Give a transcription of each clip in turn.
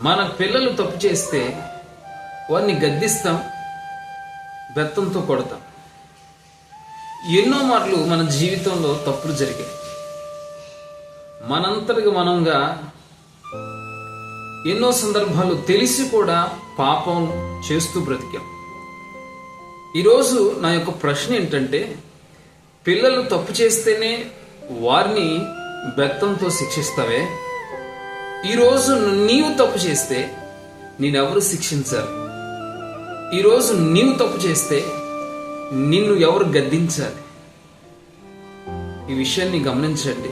మన పిల్లలు తప్పు చేస్తే వారిని గద్దిస్తాం, బెత్తంతో కొడతాం. ఎన్నో మార్లు మన జీవితంలో తప్పులు జరిగాయి. మనంతటికి మనంగా ఎన్నో సందర్భాలు తెలిసి కూడా పాపం చేస్తూ బ్రతికాం. ఈరోజు నా యొక్క ప్రశ్న ఏంటంటే, పిల్లలు తప్పు చేస్తేనే వారిని బెత్తంతో శిక్షిస్తావే, ఈరోజు నీవు తప్పు చేస్తే నేనెవరు శిక్షించాలి? ఈరోజు నీవు తప్పు చేస్తే నిన్ను ఎవరు గద్దించాలి? ఈ విషయాన్ని గమనించండి.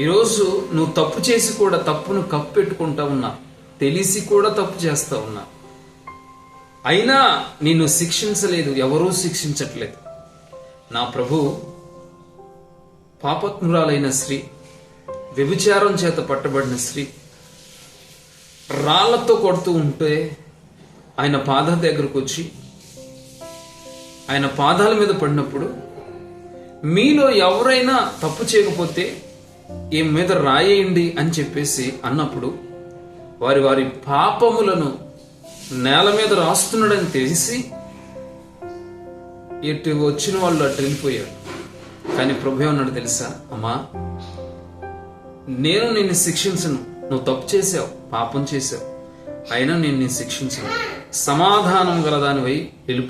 ఈరోజు నువ్వు తప్పు చేసి కూడా తప్పును కప్పెట్టుకుంటా ఉన్నా, తెలిసి కూడా తప్పు చేస్తా ఉన్నా, అయినా నిన్ను శిక్షించలేదు, ఎవరూ శిక్షించట్లేదు. నా ప్రభు పాపత్మురాలైన స్త్రీ, వ్యభిచారం చేత పట్టబడిన స్త్రీ రాళ్లతో కొడుతూ ఉంటే ఆయన పాదాల దగ్గరకు వచ్చి ఆయన పాదాల మీద పడినప్పుడు, మీలో ఎవరైనా తప్పు చేయకపోతే ఈ మీద రాయేయండి అని చెప్పేసి అన్నప్పుడు, వారి వారి పాపములను నేల మీద రాస్తున్నాడని తెలిసి ఇటు వచ్చిన వాళ్ళు అటు వెళ్ళిపోయారు. కానీ ప్రభు ఏమన్నాడు తెలుసా? అమ్మా, నేను నిన్ను శిక్షించను, నువ్వు తప్పు చేసావు, పాపం చేసావు, అయినా నేను నిన్ను శిక్షించను, సమాధానం గలదానివై వెళ్ళిపో.